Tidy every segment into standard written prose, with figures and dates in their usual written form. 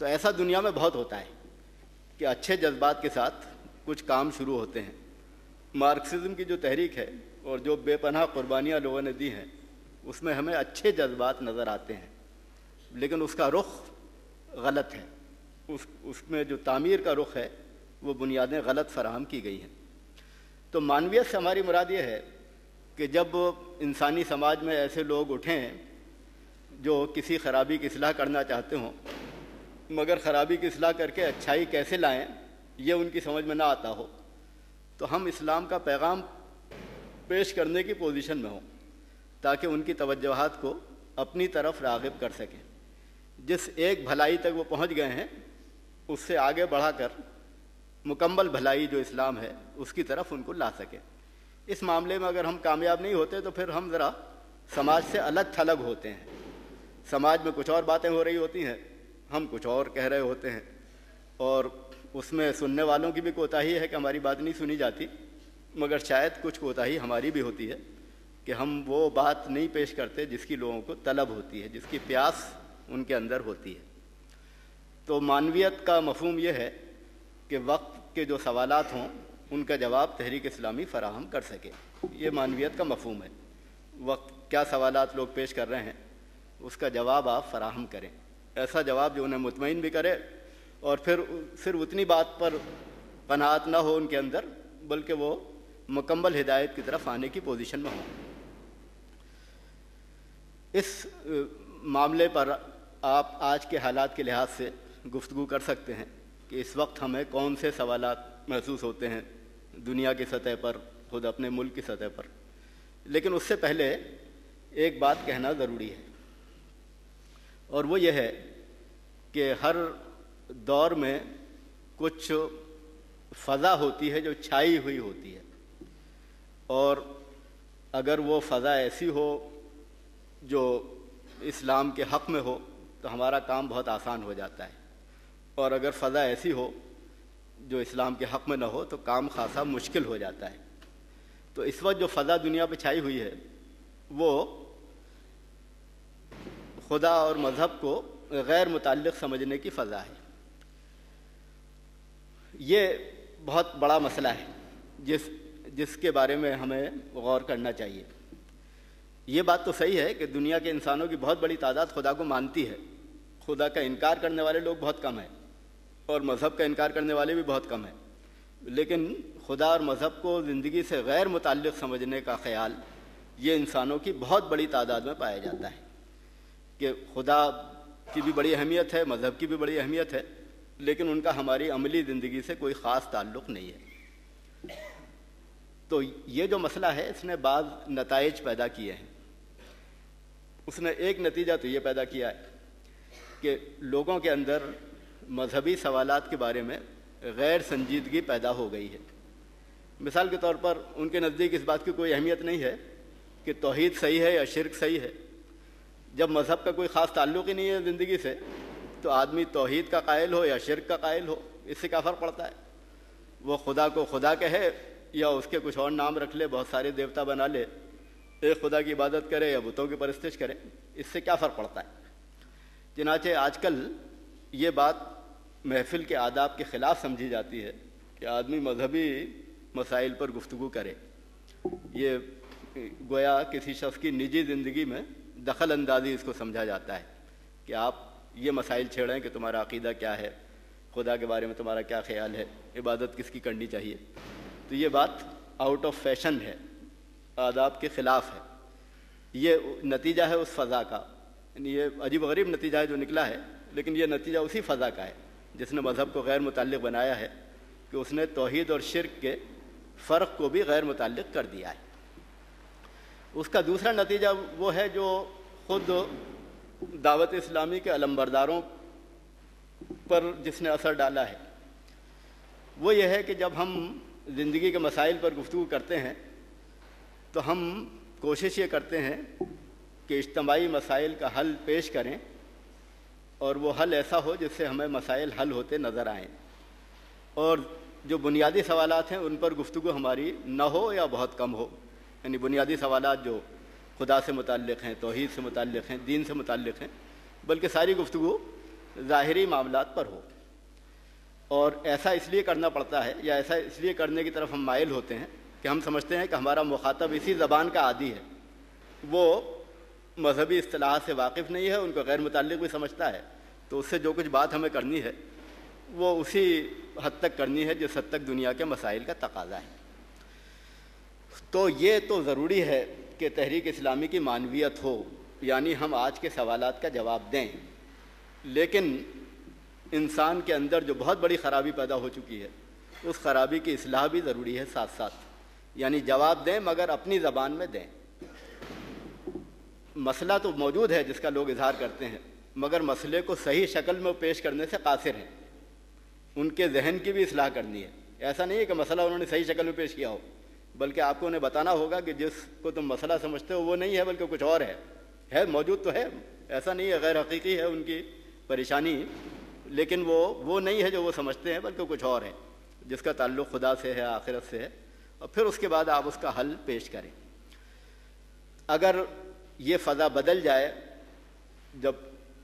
تو ایسا دنیا میں بہت ہوتا ہے کہ اچھے جذبات کے ساتھ کچھ کام شروع ہوتے ہیں. مارکسزم کی جو تحریک ہے اور جو بے پناہ قربانیاں لوگوں نے دی ہیں اس میں ہمیں اچھے جذبات نظر آتے ہیں، لیکن اس کا رخ غلط ہے. اس میں جو تعمیر کا رخ ہے وہ بنیادیں غلط فراہم کی گئی ہیں. تو معنویت سے ہماری مراد یہ ہے کہ جب انسانی سماج میں ایسے لوگ اٹھیں جو کسی خرابی کی اصلاح کرنا چاہتے ہوں، مگر خرابی کی اصلاح کر کے اچھائی کیسے لائیں یہ ان کی سمجھ میں نہ آتا ہو، تو ہم اسلام کا پیغام پیش کرنے کی پوزیشن میں ہوں تاکہ ان کی توجہات کو اپنی طرف راغب کر سکیں. جس ایک بھلائی تک وہ پہنچ گئے ہیں اس سے آگے بڑھا کر مکمل بھلائی جو اسلام ہے اس کی طرف ان کو لا سکیں. اس معاملے میں اگر ہم کامیاب نہیں ہوتے تو پھر ہم ذرا سماج سے الگ تھلگ ہوتے ہیں. سماج میں کچھ اور باتیں ہو رہی ہوتی ہیں، ہم کچھ اور کہہ رہے ہوتے ہیں، اور اس میں سننے والوں کی بھی کوتاہی ہے کہ ہماری بات نہیں سنی جاتی، مگر شاید کچھ کوتاہی ہماری بھی ہوتی ہے کہ ہم وہ بات نہیں پیش کرتے جس کی لوگوں کو طلب ہوتی ہے، جس کی پیاس ان کے اندر ہوتی ہے. تو معنویت کا مفہوم یہ ہے کہ وقت کے جو سوالات ہوں ان کا جواب تحریک اسلامی فراہم کر سکے. یہ معنویت کا مفہوم ہے. وقت کیا سوالات لوگ پیش کر رہے ہیں اس کا جواب آپ فراہم کریں، ایسا جواب جو انہیں مطمئن بھی کرے اور پھر صرف اتنی بات پر قناعت نہ ہو ان کے اندر بلکہ وہ مکمل ہدایت کی طرف آنے کی پوزیشن میں ہوں. اس معاملے پر آپ آج کے حالات کے لحاظ سے گفتگو کر سکتے ہیں کہ اس وقت ہمیں کون سے سوالات محسوس ہوتے ہیں دنیا کی سطح پر، خود اپنے ملک کی سطح پر. لیکن اس سے پہلے ایک بات کہنا ضروری ہے، اور وہ یہ ہے کہ ہر دور میں کچھ فضا ہوتی ہے جو چھائی ہوئی ہوتی ہے، اور اگر وہ فضا ایسی ہو جو اسلام کے حق میں ہو تو ہمارا کام بہت آسان ہو جاتا ہے، اور اگر فضا ایسی ہو جو اسلام کے حق میں نہ ہو تو کام خاصا مشکل ہو جاتا ہے. تو اس وقت جو فضا دنیا پہ چھائی ہوئی ہے وہ خدا اور مذہب کو غیر متعلق سمجھنے کی فضا ہے. یہ بہت بڑا مسئلہ ہے جس کے بارے میں ہمیں غور کرنا چاہیے. یہ بات تو صحیح ہے کہ دنیا کے انسانوں کی بہت بڑی تعداد خدا کو مانتی ہے، خدا کا انکار کرنے والے لوگ بہت کم ہیں اور مذہب کا انکار کرنے والے بھی بہت کم ہیں. لیکن خدا اور مذہب کو زندگی سے غیر متعلق سمجھنے کا خیال یہ انسانوں کی بہت بڑی تعداد میں پایا جاتا ہے کہ خدا کی بھی بڑی اہمیت ہے، مذہب کی بھی بڑی اہمیت ہے، لیکن ان کا ہماری عملی زندگی سے کوئی خاص تعلق نہیں ہے. تو یہ جو مسئلہ ہے اس نے بعض نتائج پیدا کیے ہیں. اس نے ایک نتیجہ تو یہ پیدا کیا ہے کہ لوگوں کے اندر مذہبی سوالات کے بارے میں غیر سنجیدگی پیدا ہو گئی ہے. مثال کے طور پر ان کے نزدیک اس بات کی کوئی اہمیت نہیں ہے کہ توحید صحیح ہے یا شرک صحیح ہے. جب مذہب کا کوئی خاص تعلق ہی نہیں ہے زندگی سے تو آدمی توحید کا قائل ہو یا شرک کا قائل ہو اس سے کیا فرق پڑتا ہے؟ وہ خدا کو خدا کہے یا اس کے کچھ اور نام رکھ لے، بہت سارے دیوتا بنا لے، ایک خدا کی عبادت کرے یا بتوں کی پرستش کرے، اس سے کیا فرق پڑتا ہے؟ چنانچہ آج کل یہ بات محفل کے آداب کے خلاف سمجھی جاتی ہے کہ آدمی مذہبی مسائل پر گفتگو کرے. یہ گویا کسی شخص کی نجی زندگی میں دخل اندازی اس کو سمجھا جاتا ہے کہ آپ یہ مسائل چھیڑیں کہ تمہارا عقیدہ کیا ہے، خدا کے بارے میں تمہارا کیا خیال ہے، عبادت کس کی کرنی چاہیے. تو یہ بات آؤٹ آف فیشن ہے، آداب کے خلاف ہے. یہ نتیجہ ہے اس فضا کا، یعنی یہ عجیب و غریب نتیجہ ہے جو نکلا ہے، لیکن یہ نتیجہ اسی فضا کا ہے جس نے مذہب کو غیر متعلق بنایا ہے کہ اس نے توحید اور شرک کے فرق کو بھی غیر متعلق کر دیا ہے. اس کا دوسرا نتیجہ وہ ہے جو خود دعوت اسلامی کے علمبرداروں پر جس نے اثر ڈالا ہے. وہ یہ ہے کہ جب ہم زندگی کے مسائل پر گفتگو کرتے ہیں تو ہم کوشش یہ کرتے ہیں کہ اجتماعی مسائل کا حل پیش کریں اور وہ حل ایسا ہو جس سے ہمیں مسائل حل ہوتے نظر آئیں، اور جو بنیادی سوالات ہیں ان پر گفتگو ہماری نہ ہو یا بہت کم ہو. یعنی بنیادی سوالات جو خدا سے متعلق ہیں، توحید سے متعلق ہیں، دین سے متعلق ہیں، بلکہ ساری گفتگو ظاہری معاملات پر ہو، اور ایسا اس لیے کرنا پڑتا ہے یا ایسا اس لیے کرنے کی طرف ہم مائل ہوتے ہیں کہ ہم سمجھتے ہیں کہ ہمارا مخاطب اسی زبان کا عادی ہے، وہ مذہبی اصطلاحات سے واقف نہیں ہے، ان کو غیر متعلق بھی سمجھتا ہے، تو اس سے جو کچھ بات ہمیں کرنی ہے وہ اسی حد تک کرنی ہے جس حد تک دنیا کے مسائل کا تقاضا ہے۔ تو یہ تو ضروری ہے کہ تحریک اسلامی کی معنویت ہو، یعنی ہم آج کے سوالات کا جواب دیں، لیکن انسان کے اندر جو بہت بڑی خرابی پیدا ہو چکی ہے اس خرابی کی اصلاح بھی ضروری ہے ساتھ ساتھ، یعنی جواب دیں مگر اپنی زبان میں دیں۔ مسئلہ تو موجود ہے جس کا لوگ اظہار کرتے ہیں، مگر مسئلے کو صحیح شکل میں پیش کرنے سے قاصر ہیں، ان کے ذہن کی بھی اصلاح کرنی ہے۔ ایسا نہیں ہے کہ مسئلہ انہوں نے صحیح شکل میں پیش کیا ہو، بلکہ آپ کو انہیں بتانا ہوگا کہ جس کو تم مسئلہ سمجھتے ہو وہ نہیں ہے بلکہ کچھ اور ہے موجود تو ہے، ایسا نہیں ہے غیر حقیقی ہے ان کی پریشانی، لیکن وہ نہیں ہے جو وہ سمجھتے ہیں بلکہ کچھ اور ہے جس کا تعلق خدا سے ہے، آخرت سے ہے، اور پھر اس کے بعد آپ اس کا حل پیش کریں۔ اگر یہ فضا بدل جائے، جب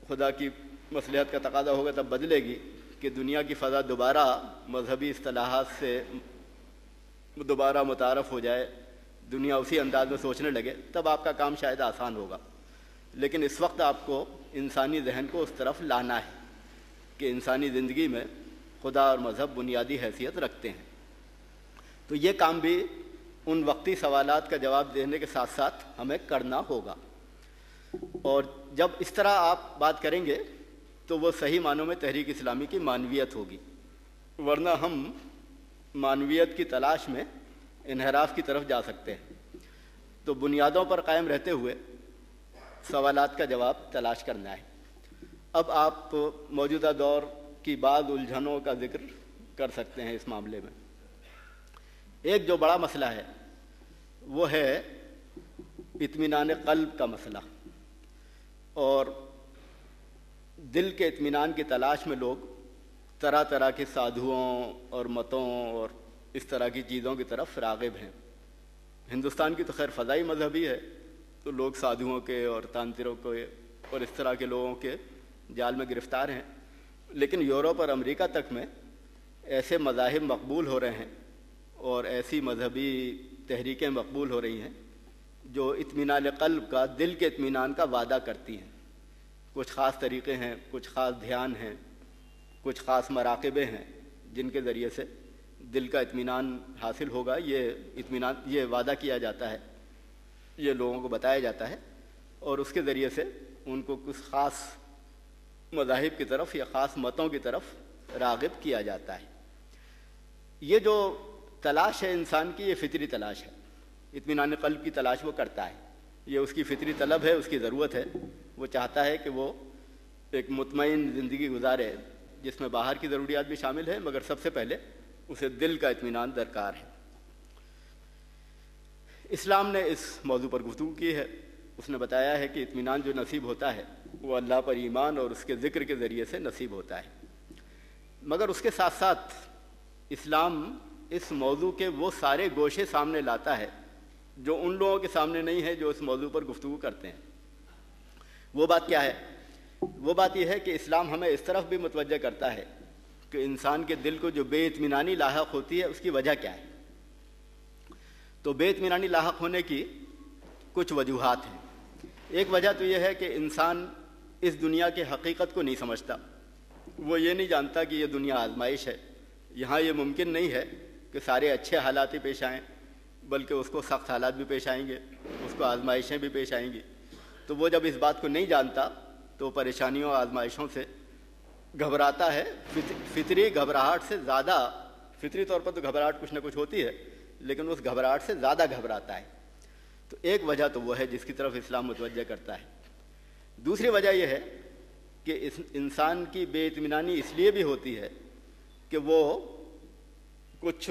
خدا کی مصلحت کا تقاضا ہوگا تب بدلے گی کہ دنیا کی فضا دوبارہ مذہبی اصطلاحات سے دوبارہ متعارف ہو جائے، دنیا اسی انداز میں سوچنے لگے، تب آپ کا کام شاید آسان ہوگا، لیکن اس وقت آپ کو انسانی ذہن کو اس طرف لانا ہے کہ انسانی زندگی میں خدا اور مذہب بنیادی حیثیت رکھتے ہیں۔ تو یہ کام بھی ان وقتی سوالات کا جواب دینے کے ساتھ ساتھ ہمیں کرنا ہوگا، اور جب اس طرح آپ بات کریں گے تو وہ صحیح معنوں میں تحریک اسلامی کی معنویت ہوگی، ورنہ ہم معنویت کی تلاش میں انحراف کی طرف جا سکتے ہیں۔ تو بنیادوں پر قائم رہتے ہوئے سوالات کا جواب تلاش کرنا ہے۔ اب آپ موجودہ دور کی بعض الجھنوں کا ذکر کر سکتے ہیں اس معاملے میں۔ ایک جو بڑا مسئلہ ہے وہ ہے اطمینان قلب کا مسئلہ، اور دل کے اطمینان کی تلاش میں لوگ طرح طرح کے سادھوؤں اور متوں اور اس طرح کی چیزوں کی طرف راغب ہیں۔ ہندوستان کی تو خیر فضائی مذہبی ہے، تو لوگ سادھوؤں کے اور تانتروں کے اور اس طرح کے لوگوں کے جال میں گرفتار ہیں، لیکن یورپ اور امریکہ تک میں ایسے مذاہب مقبول ہو رہے ہیں اور ایسی مذہبی تحریکیں مقبول ہو رہی ہیں جو اطمینان قلب کا، دل کے اطمینان کا وعدہ کرتی ہیں۔ کچھ خاص طریقے ہیں، کچھ خاص دھیان ہیں، کچھ خاص مراقبے ہیں جن کے ذریعے سے دل کا اطمینان حاصل ہوگا، یہ وعدہ کیا جاتا ہے، یہ لوگوں کو بتایا جاتا ہے، اور اس کے ذریعے سے ان کو کچھ خاص مذاہب کی طرف یا خاص متوں کی طرف راغب کیا جاتا ہے۔ یہ جو تلاش ہے انسان کی، یہ فطری تلاش ہے، اطمینان قلب کی تلاش وہ کرتا ہے، یہ اس کی فطری طلب ہے، اس کی ضرورت ہے، وہ چاہتا ہے کہ وہ ایک مطمئن زندگی گزارے جس میں باہر کی ضروریات بھی شامل ہے، مگر سب سے پہلے اسے دل کا اطمینان درکار ہے۔ اسلام نے اس موضوع پر گفتگو کی ہے، اس نے بتایا ہے کہ اطمینان جو نصیب ہوتا ہے وہ اللہ پر ایمان اور اس کے ذکر کے ذریعے سے نصیب ہوتا ہے، مگر اس کے ساتھ ساتھ اسلام اس موضوع کے وہ سارے گوشے سامنے لاتا ہے جو ان لوگوں کے سامنے نہیں ہے جو اس موضوع پر گفتگو کرتے ہیں۔ وہ بات کیا ہے؟ وہ بات یہ ہے کہ اسلام ہمیں اس طرف بھی متوجہ کرتا ہے کہ انسان کے دل کو جو بے اطمینانی لاحق ہوتی ہے اس کی وجہ کیا ہے۔ تو بے اطمینانی لاحق ہونے کی کچھ وجوہات ہیں۔ ایک وجہ تو یہ ہے کہ انسان اس دنیا کی حقیقت کو نہیں سمجھتا، وہ یہ نہیں جانتا کہ یہ دنیا آزمائش ہے، یہاں یہ ممکن نہیں ہے کہ سارے اچھے حالات ہی پیش آئیں، بلکہ اس کو سخت حالات بھی پیش آئیں گے، اس کو آزمائشیں بھی پیش آئیں گی۔ تو وہ جب اس بات کو نہیں جانتا تو پریشانیوں اور آزمائشوں سے گھبراتا ہے، فطری گھبراہٹ سے زیادہ، فطری طور پر تو گھبراہٹ کچھ نہ کچھ ہوتی ہے، لیکن اس گھبراہٹ سے زیادہ گھبراتا ہے۔ تو ایک وجہ تو وہ ہے جس کی طرف اسلام متوجہ کرتا ہے۔ دوسری وجہ یہ ہے کہ اس انسان کی بے اطمینانی اس لیے بھی ہوتی ہے کہ وہ کچھ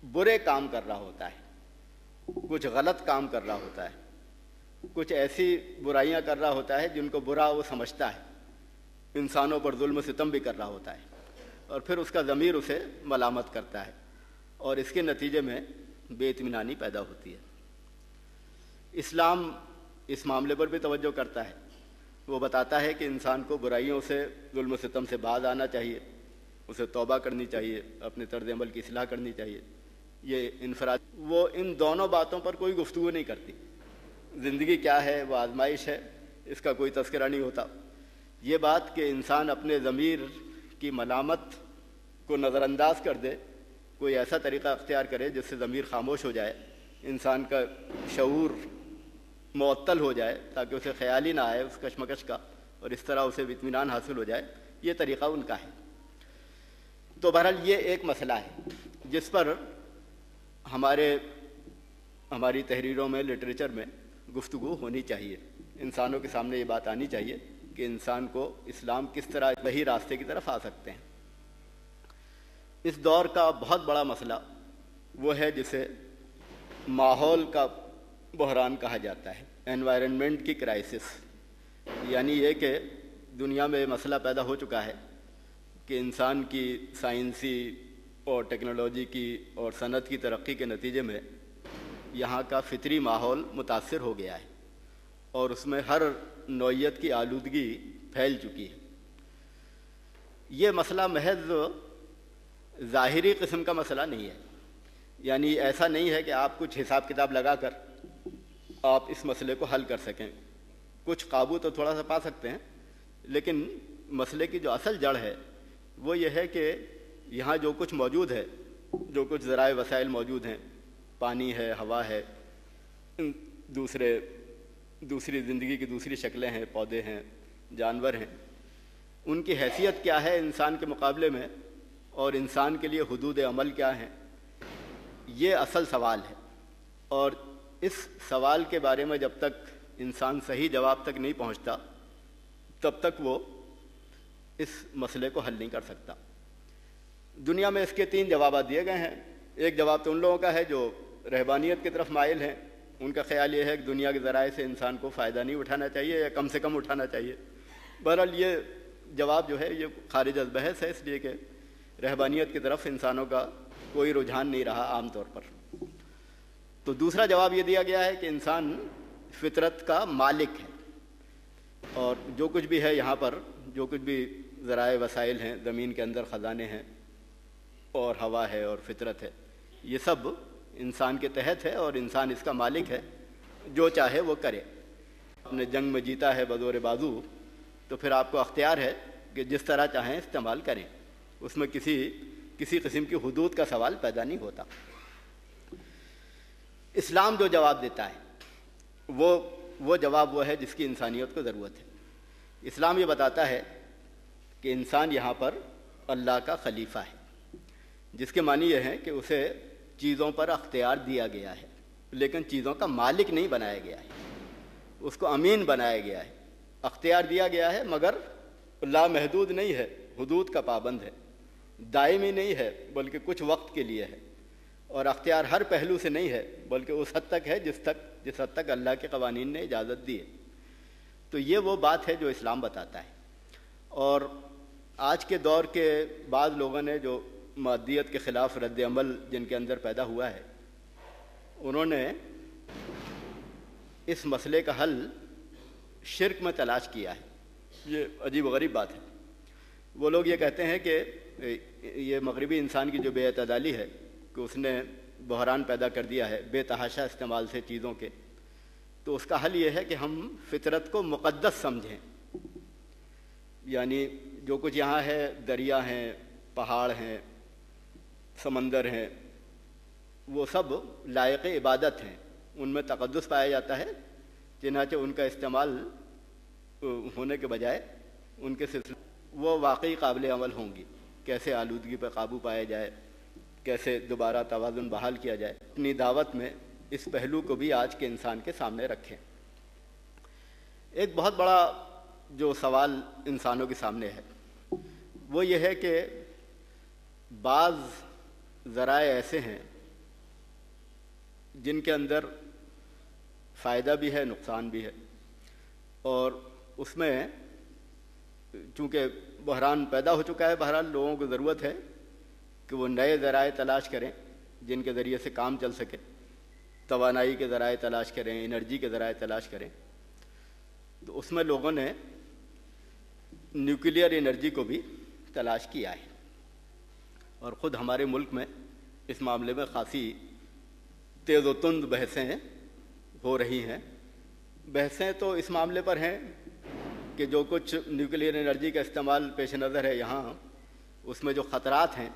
برے کام کر رہا ہوتا ہے، کچھ غلط کام کر رہا ہوتا ہے، کچھ ایسی برائیاں کر رہا ہوتا ہے جن کو برا وہ سمجھتا ہے، انسانوں پر ظلم و ستم بھی کر رہا ہوتا ہے، اور پھر اس کا ضمیر اسے ملامت کرتا ہے، اور اس کے نتیجے میں بے اطمینانی پیدا ہوتی ہے۔ اسلام اس معاملے پر بھی توجہ کرتا ہے، وہ بتاتا ہے کہ انسان کو برائیوں سے، ظلم و ستم سے باز آنا چاہیے، اسے توبہ کرنی چاہیے، اپنے طرز عمل کی اصلاح کرنی چاہیے۔ یہ انفراد وہ ان دونوں باتوں پر کوئی گفتگو نہیں کرتی۔ زندگی کیا ہے، وہ آزمائش ہے، اس کا کوئی تذکرہ نہیں ہوتا۔ یہ بات کہ انسان اپنے ضمیر کی ملامت کو نظر انداز کر دے، کوئی ایسا طریقہ اختیار کرے جس سے ضمیر خاموش ہو جائے، انسان کا شعور معطل ہو جائے تاکہ اسے خیال ہی نہ آئے اس کشمکش کا، اور اس طرح اسے اطمینان حاصل ہو جائے، یہ طریقہ ان کا ہے۔ تو بہرحال یہ ایک مسئلہ ہے جس پر ہماری تحریروں میں، لٹریچر میں گفتگو ہونی چاہیے۔ انسانوں کے سامنے یہ بات آنی چاہیے کہ انسان کو اسلام کس طرح صحیح راستے کی طرف آ سکتے ہیں۔ اس دور کا بہت بڑا مسئلہ وہ ہے جسے ماحول کا بحران کہا جاتا ہے، انوائرنمنٹ کی کرائسس۔ یعنی یہ کہ دنیا میں مسئلہ پیدا ہو چکا ہے کہ انسان کی سائنسی اور ٹیکنالوجی کی اور صنعت کی ترقی کے نتیجے میں یہاں کا فطری ماحول متاثر ہو گیا ہے، اور اس میں ہر نوعیت کی آلودگی پھیل چکی ہے۔ یہ مسئلہ محض ظاہری قسم کا مسئلہ نہیں ہے، یعنی ایسا نہیں ہے کہ آپ کچھ حساب کتاب لگا کر آپ اس مسئلے کو حل کر سکیں۔ کچھ قابو تو تھوڑا سا پا سکتے ہیں، لیکن مسئلے کی جو اصل جڑ ہے وہ یہ ہے کہ یہاں جو کچھ موجود ہے، جو کچھ ذرائع وسائل موجود ہیں، پانی ہے، ہوا ہے، دوسری زندگی کی دوسری شکلیں ہیں، پودے ہیں، جانور ہیں، ان کی حیثیت کیا ہے انسان کے مقابلے میں، اور انسان کے لیے حدود عمل کیا ہیں، یہ اصل سوال ہے۔ اور اس سوال کے بارے میں جب تک انسان صحیح جواب تک نہیں پہنچتا تب تک وہ اس مسئلے کو حل نہیں کر سکتا۔ دنیا میں اس کے 3 جوابات دیے گئے ہیں۔ ایک جواب تو ان لوگوں کا ہے جو رہبانیت کی طرف مائل ہیں، ان کا خیال یہ ہے کہ دنیا کے ذرائع سے انسان کو فائدہ نہیں اٹھانا چاہیے، یا کم سے کم اٹھانا چاہیے۔ بہرحال یہ جواب جو ہے یہ خارج از بحث ہے، اس لیے کہ رہبانیت کی طرف انسانوں کا کوئی رجحان نہیں رہا عام طور پر۔ تو دوسرا جواب یہ دیا گیا ہے کہ انسان فطرت کا مالک ہے، اور جو کچھ بھی ہے یہاں پر، جو کچھ بھی ذرائع وسائل ہیں، زمین کے اندر خزانے ہیں، اور ہوا ہے، اور فطرت ہے، یہ سب انسان کے تحت ہے، اور انسان اس کا مالک ہے، جو چاہے وہ کرے۔ آپ نے جنگ میں جیتا ہے بزور بازو، تو پھر آپ کو اختیار ہے کہ جس طرح چاہیں استعمال کریں، اس میں کسی قسم کی حدود کا سوال پیدا نہیں ہوتا۔ اسلام جو جواب دیتا ہے وہ جواب وہ ہے جس کی انسانیت کو ضرورت ہے۔ اسلام یہ بتاتا ہے کہ انسان یہاں پر اللہ کا خلیفہ ہے، جس کے معنی یہ ہے کہ اسے چیزوں پر اختیار دیا گیا ہے، لیکن چیزوں کا مالک نہیں بنایا گیا ہے، اس کو امین بنایا گیا ہے۔ اختیار دیا گیا ہے مگر لامحدود نہیں ہے، حدود کا پابند ہے، دائمی نہیں ہے بلکہ کچھ وقت کے لیے ہے، اور اختیار ہر پہلو سے نہیں ہے بلکہ اس حد تک ہے جس حد تک اللہ کے قوانین نے اجازت دی ہے۔ تو یہ وہ بات ہے جو اسلام بتاتا ہے۔ اور آج کے دور کے بعض لوگوں نے جو مادیت کے خلاف رد عمل جن کے اندر پیدا ہوا ہے، انہوں نے اس مسئلے کا حل شرک میں تلاش کیا ہے۔ یہ عجیب و غریب بات ہے۔ وہ لوگ یہ کہتے ہیں کہ یہ مغربی انسان کی جو بے اعتدالی ہے کہ اس نے بحران پیدا کر دیا ہے بے تحاشا استعمال سے چیزوں کے، تو اس کا حل یہ ہے کہ ہم فطرت کو مقدس سمجھیں۔ یعنی جو کچھ یہاں ہے، دریا ہیں، پہاڑ ہیں، سمندر ہیں، وہ سب لائق عبادت ہیں، ان میں تقدس پایا جاتا ہے، چنانچہ ان کا استعمال ہونے کے بجائے ان کے سلسلے وہ واقعی قابل عمل ہوں گی۔ کیسے آلودگی پر قابو پایا جائے، کیسے دوبارہ توازن بحال کیا جائے، اپنی دعوت میں اس پہلو کو بھی آج کے انسان کے سامنے رکھیں۔ ایک بہت بڑا جو سوال انسانوں کے سامنے ہے وہ یہ ہے کہ بعض ذرائع ایسے ہیں جن کے اندر فائدہ بھی ہے، نقصان بھی ہے، اور اس میں چونکہ بحران پیدا ہو چکا ہے، بہرحال لوگوں کو ضرورت ہے کہ وہ نئے ذرائع تلاش کریں جن کے ذریعے سے کام چل سکے، توانائی کے ذرائع تلاش کریں، انرجی کے ذرائع تلاش کریں۔ تو اس میں لوگوں نے نیوکلیئر انرجی کو بھی تلاش کیا ہے، اور خود ہمارے ملک میں اس معاملے میں خاصی تیز و تند بحثیں ہو رہی ہیں۔ بحثیں تو اس معاملے پر ہیں کہ جو کچھ نیوکلیئر انرجی کا استعمال پیش نظر ہے یہاں، اس میں جو خطرات ہیں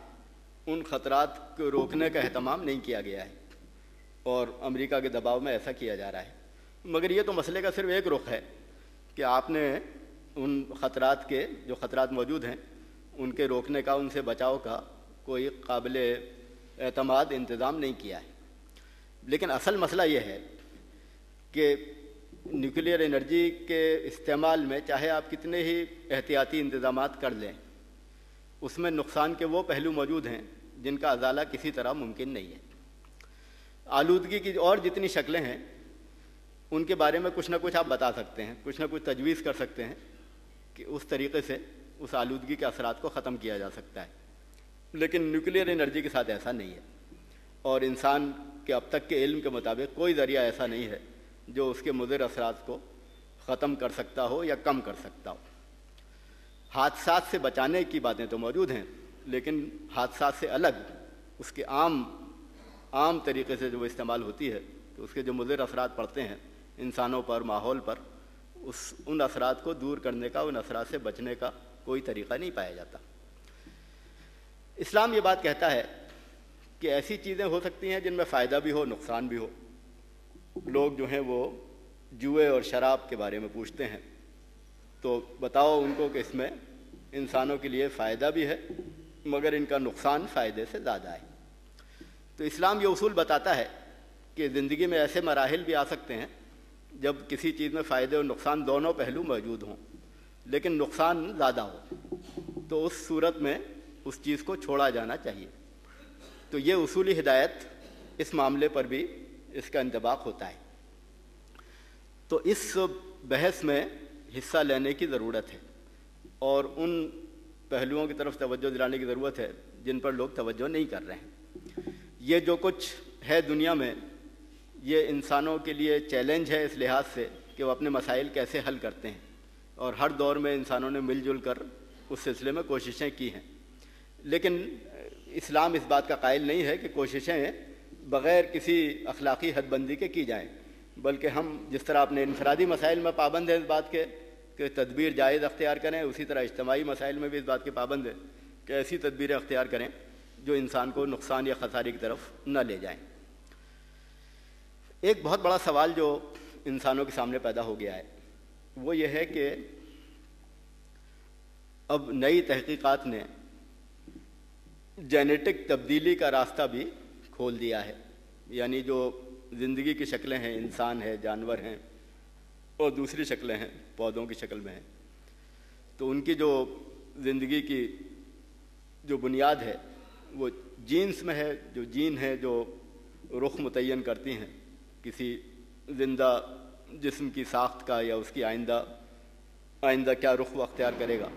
ان خطرات کو روکنے کا اہتمام نہیں کیا گیا ہے، اور امریکہ کے دباؤ میں ایسا کیا جا رہا ہے۔ مگر یہ تو مسئلے کا صرف ایک رخ ہے کہ آپ نے ان خطرات کے جو خطرات موجود ہیں ان کے روکنے کا، ان سے بچاؤ کا کوئی قابل اعتماد انتظام نہیں کیا ہے۔ لیکن اصل مسئلہ یہ ہے کہ نیوکلیئر انرجی کے استعمال میں چاہے آپ کتنے ہی احتیاطی انتظامات کر لیں، اس میں نقصان کے وہ پہلو موجود ہیں جن کا ازالہ کسی طرح ممکن نہیں ہے۔ آلودگی کی اور جتنی شکلیں ہیں ان کے بارے میں کچھ نہ کچھ آپ بتا سکتے ہیں، کچھ نہ کچھ تجویز کر سکتے ہیں کہ اس طریقے سے اس آلودگی کے اثرات کو ختم کیا جا سکتا ہے، لیکن نیوکلیئر انرجی کے ساتھ ایسا نہیں ہے، اور انسان کے اب تک کے علم کے مطابق کوئی ذریعہ ایسا نہیں ہے جو اس کے مضر اثرات کو ختم کر سکتا ہو یا کم کر سکتا ہو۔ حادثات سے بچانے کی باتیں تو موجود ہیں، لیکن حادثات سے الگ اس کے عام طریقے سے جو استعمال ہوتی ہے تو اس کے جو مضر اثرات پڑتے ہیں انسانوں پر، ماحول پر، ان اثرات کو دور کرنے کا، ان اثرات سے بچنے کا کوئی طریقہ نہیں پایا جاتا۔ اسلام یہ بات کہتا ہے کہ ایسی چیزیں ہو سکتی ہیں جن میں فائدہ بھی ہو، نقصان بھی ہو۔ لوگ جو ہیں وہ جوئے اور شراب کے بارے میں پوچھتے ہیں تو بتاؤ ان کو کہ اس میں انسانوں کے لیے فائدہ بھی ہے مگر ان کا نقصان فائدے سے زیادہ ہے۔ تو اسلام یہ اصول بتاتا ہے کہ زندگی میں ایسے مراحل بھی آ سکتے ہیں جب کسی چیز میں فائدے اور نقصان دونوں پہلو موجود ہوں، لیکن نقصان زیادہ ہو، تو اس صورت میں اس چیز کو چھوڑا جانا چاہیے۔ تو یہ اصولی ہدایت اس معاملے پر بھی اس کا انطباق ہوتا ہے۔ تو اس بحث میں حصہ لینے کی ضرورت ہے اور ان پہلوؤں کی طرف توجہ دلانے کی ضرورت ہے جن پر لوگ توجہ نہیں کر رہے ہیں۔ یہ جو کچھ ہے دنیا میں، یہ انسانوں کے لیے چیلنج ہے اس لحاظ سے کہ وہ اپنے مسائل کیسے حل کرتے ہیں، اور ہر دور میں انسانوں نے مل جل کر اس سلسلے میں کوششیں کی ہیں، لیکن اسلام اس بات کا قائل نہیں ہے کہ کوششیں بغیر کسی اخلاقی حد بندی کے کی جائیں، بلکہ ہم جس طرح اپنے انفرادی مسائل میں پابند ہیں اس بات کے کہ تدبیر جائز اختیار کریں، اسی طرح اجتماعی مسائل میں بھی اس بات کے پابند ہیں کہ ایسی تدبیریں اختیار کریں جو انسان کو نقصان یا خسارے کی طرف نہ لے جائیں۔ ایک بہت بڑا سوال جو انسانوں کے سامنے پیدا ہو گیا ہے وہ یہ ہے کہ اب نئی تحقیقات نے جینیٹک تبدیلی کا راستہ بھی کھول دیا ہے، یعنی جو زندگی کی شکلیں ہیں، انسان ہے، جانور ہیں، اور دوسری شکلیں ہیں پودوں کی شکل میں ہیں، تو ان کی جو زندگی کی جو بنیاد ہے وہ جینس میں ہے، جو جین ہے جو رخ متعین کرتی ہیں کسی زندہ جسم کی ساخت کا یا اس کی آئندہ کیا رخ وہ اختیار کرے گا۔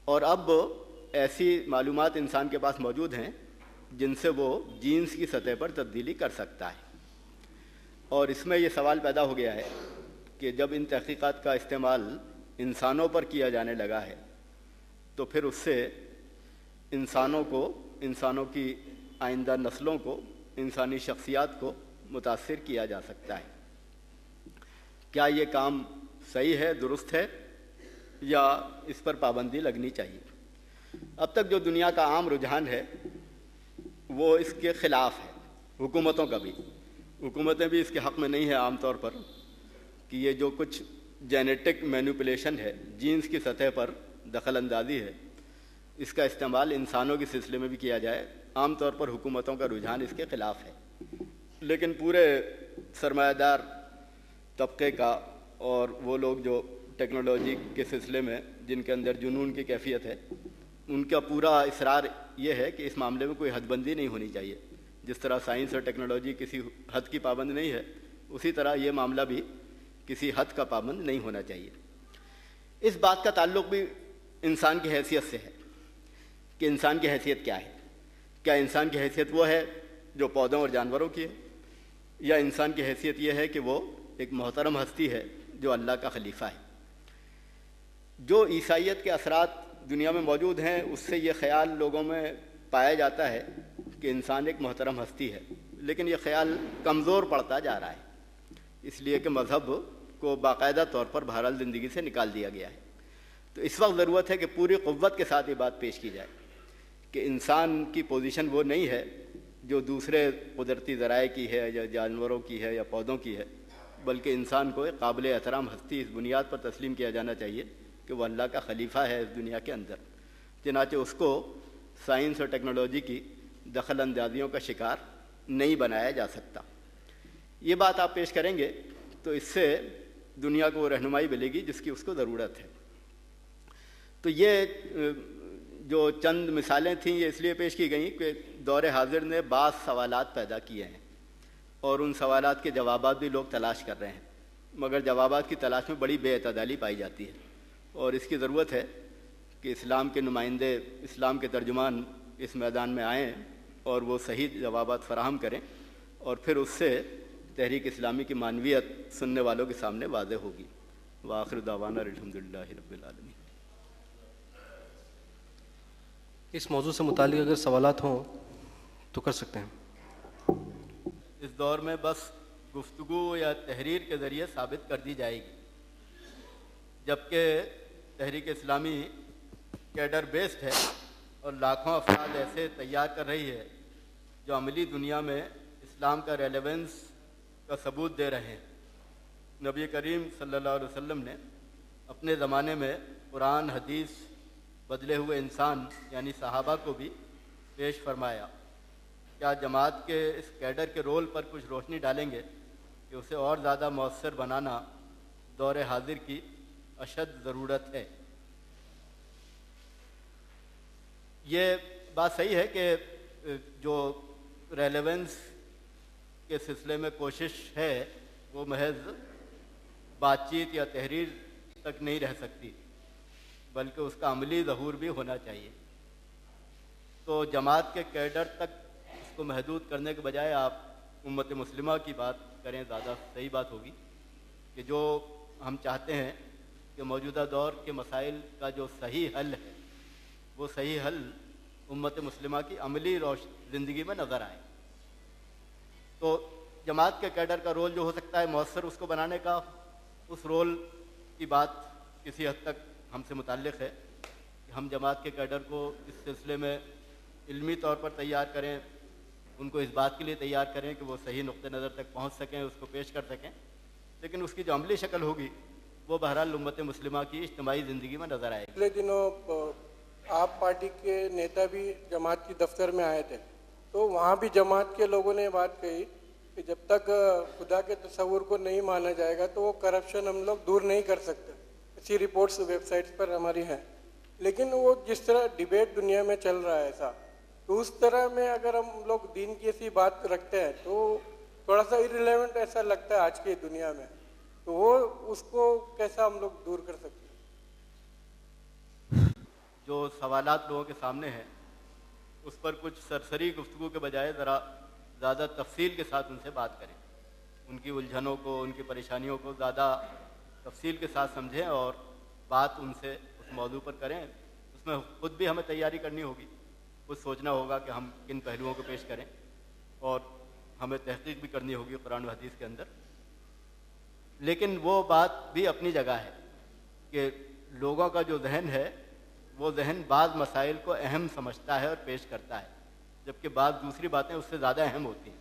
اور اب ایسی معلومات انسان کے پاس موجود ہیں جن سے وہ جینس کی سطح پر تبدیلی کر سکتا ہے، اور اس میں یہ سوال پیدا ہو گیا ہے کہ جب ان تحقیقات کا استعمال انسانوں پر کیا جانے لگا ہے تو پھر اس سے انسانوں کی آئندہ نسلوں کو، انسانی شخصیات کو متاثر کیا جا سکتا ہے۔ کیا یہ کام صحیح ہے، درست ہے، یا اس پر پابندی لگنی چاہیے؟ اب تک جو دنیا کا عام رجحان ہے وہ اس کے خلاف ہے، حکومتوں کا بھی، حکومتیں بھی اس کے حق میں نہیں ہیں عام طور پر کہ یہ جو کچھ جینیٹک مینیپولیشن ہے، جینس کی سطح پر دخل اندازی ہے، اس کا استعمال انسانوں کے سلسلے میں بھی کیا جائے۔ عام طور پر حکومتوں کا رجحان اس کے خلاف ہے، لیکن پورے سرمایہ دار طبقے کا اور وہ لوگ جو ٹیکنالوجی کے سلسلے میں جن کے اندر جنون کی کیفیت ہے، ان کا پورا اصرار یہ ہے کہ اس معاملے میں کوئی حد بندی نہیں ہونی چاہیے۔ جس طرح سائنس اور ٹیکنالوجی کسی حد کی پابند نہیں ہے، اسی طرح یہ معاملہ بھی کسی حد کا پابند نہیں ہونا چاہیے۔ اس بات کا تعلق بھی انسان کی حیثیت سے ہے کہ انسان کی حیثیت کیا ہے۔ کیا انسان کی حیثیت وہ ہے جو پودوں اور جانوروں کی ہے، یا انسان کی حیثیت یہ ہے کہ وہ ایک محترم ہستی ہے جو اللہ کا خلیفہ ہے؟ جو عیسائیت کے اثرات دنیا میں موجود ہیں اس سے یہ خیال لوگوں میں پایا جاتا ہے کہ انسان ایک محترم ہستی ہے، لیکن یہ خیال کمزور پڑتا جا رہا ہے، اس لیے کہ مذہب کو باقاعدہ طور پر بہرحال زندگی سے نکال دیا گیا ہے۔ تو اس وقت ضرورت ہے کہ پوری قوت کے ساتھ یہ بات پیش کی جائے کہ انسان کی پوزیشن وہ نہیں ہے جو دوسرے قدرتی ذرائع کی ہے یا جانوروں کی ہے یا پودوں کی ہے، بلکہ انسان کو ایک قابل احترام ہستی اس بنیاد پر تسلیم کیا جانا چاہیے کہ وہ اللہ کا خلیفہ ہے اس دنیا کے اندر، چنانچہ اس کو سائنس اور ٹیکنالوجی کی دخل اندازیوں کا شکار نہیں بنایا جا سکتا۔ یہ بات آپ پیش کریں گے تو اس سے دنیا کو وہ رہنمائی ملے گی جس کی اس کو ضرورت ہے۔ تو یہ جو چند مثالیں تھیں یہ اس لیے پیش کی گئیں کہ دور حاضر نے بعض سوالات پیدا کیے ہیں اور ان سوالات کے جوابات بھی لوگ تلاش کر رہے ہیں، مگر جوابات کی تلاش میں بڑی بے اعتدالی پائی جاتی ہے، اور اس کی ضرورت ہے کہ اسلام کے نمائندے، اسلام کے ترجمان اس میدان میں آئیں اور وہ صحیح جوابات فراہم کریں، اور پھر اس سے تحریک اسلامی کی معنویت سننے والوں کے سامنے واضح ہوگی۔ وآخر دعوانا الحمدللہ رب العالمین۔ اس موضوع سے متعلق اگر سوالات ہوں تو کر سکتے ہیں۔ اس دور میں بس گفتگو یا تحریر کے ذریعے ثابت کر دی جائے گی، جبکہ تحریک اسلامی کیڈر بیسڈ ہے اور لاکھوں افراد ایسے تیار کر رہی ہے جو عملی دنیا میں اسلام کا ریلیونس کا ثبوت دے رہے ہیں۔ نبی کریم صلی اللہ علیہ وسلم نے اپنے زمانے میں قرآن، حدیث، بدلے ہوئے انسان یعنی صحابہ کو بھی پیش فرمایا۔ کیا جماعت کے اس کیڈر کے رول پر کچھ روشنی ڈالیں گے کہ اسے اور زیادہ مؤثر بنانا دور حاضر کی اشد ضرورت ہے؟ یہ بات صحیح ہے کہ جو ریلیونس کے سلسلے میں کوشش ہے وہ محض بات چیت یا تحریر تک نہیں رہ سکتی، بلکہ اس کا عملی ظہور بھی ہونا چاہیے۔ تو جماعت کے کیڈر تک اس کو محدود کرنے کے بجائے آپ امت مسلمہ کی بات کریں، زیادہ صحیح بات ہوگی کہ جو ہم چاہتے ہیں کہ موجودہ دور کے مسائل کا جو صحیح حل ہے وہ صحیح حل امت مسلمہ کی عملی زندگی میں نظر آئے۔ تو جماعت کے کیڈر کا رول جو ہو سکتا ہے مؤثر اس کو بنانے کا، اس رول کی بات کسی حد تک ہم سے متعلق ہے کہ ہم جماعت کے کیڈر کو اس سلسلے میں علمی طور پر تیار کریں، ان کو اس بات کے لیے تیار کریں کہ وہ صحیح نقطہ نظر تک پہنچ سکیں، اس کو پیش کر سکیں، لیکن اس کی جو عملی شکل ہوگی وہ بہرحال امت مسلمہ کی اجتماعی زندگی میں نظر آئے گی۔ پچھلے دنوں آپ پارٹی کے نیتا بھی جماعت کی دفتر میں آئے تھے، تو وہاں بھی جماعت کے لوگوں نے بات کہی کہ جب تک خدا کے تصور کو نہیں مانا جائے گا تو وہ کرپشن ہم لوگ دور نہیں کر سکتے۔ اسی رپورٹس ویب سائٹس پر ہماری ہیں، لیکن وہ جس طرح ڈیبیٹ دنیا میں چل رہا ہے ایسا، تو اس طرح میں اگر ہم لوگ دین کی ایسی بات رکھتے ہیں تو تھوڑا سا irrelevant ایسا لگتا ہے آج کی دنیا میں، تو وہ اس کو کیسا ہم لوگ دور کر سکتے ہیں؟ جو سوالات لوگوں کے سامنے ہیں اس پر کچھ سرسری گفتگو کے بجائے ذرا زیادہ تفصیل کے ساتھ ان سے بات کریں، ان کی الجھنوں کو، ان کی پریشانیوں کو زیادہ تفصیل کے ساتھ سمجھیں اور بات ان سے اس موضوع پر کریں۔ اس میں خود بھی ہمیں تیاری کرنی ہوگی، خود سوچنا ہوگا کہ ہم کن پہلوؤں کو پیش کریں، اور ہمیں تحقیق بھی کرنی ہوگی قرآن و حدیث کے اندر۔ لیکن وہ بات بھی اپنی جگہ ہے کہ لوگوں کا جو ذہن ہے وہ ذہن بعض مسائل کو اہم سمجھتا ہے اور پیش کرتا ہے، جبکہ بعض دوسری باتیں اس سے زیادہ اہم ہوتی ہیں۔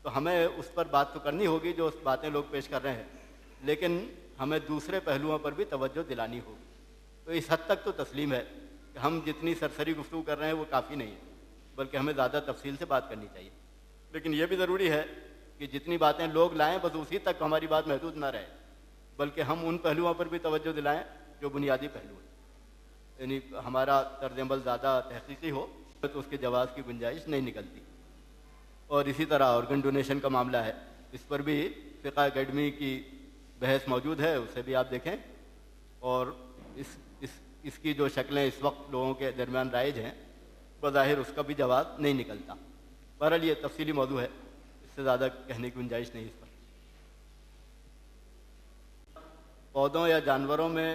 تو ہمیں اس پر بات تو کرنی ہوگی جو باتیں لوگ پیش کر رہے ہیں، لیکن ہمیں دوسرے پہلوؤں پر بھی توجہ دلانی ہوگی۔ تو اس حد تک تو تسلیم ہے کہ ہم جتنی سرسری گفتگو کر رہے ہیں وہ کافی نہیں ہے، بلکہ ہمیں زیادہ تفصیل سے بات کرنی چاہیے۔ لیکن یہ بھی ضروری ہے کہ جتنی باتیں لوگ لائیں بس اسی تک ہماری بات محدود نہ رہے، بلکہ ہم ان پہلوؤں پر بھی توجہ دلائیں جو بنیادی پہلو ہیں، یعنی ہمارا طرز عمل زیادہ تحقیقی ہو تو اس کے جواز کی گنجائش نہیں نکلتی۔ اور اسی طرح آرگن ڈونیشن کا معاملہ ہے، اس پر بھی فقہ اکیڈمی کی بحث موجود ہے، اسے بھی آپ دیکھیں، اور اس کی جو شکلیں اس وقت لوگوں کے درمیان رائج ہیں بظاہر اس کا بھی جواز نہیں نکلتا۔ بہرحال یہ تفصیلی موضوع ہے، اس سے زیادہ کہنے کی گنجائش نہیں اس پر۔ پودوں یا جانوروں میں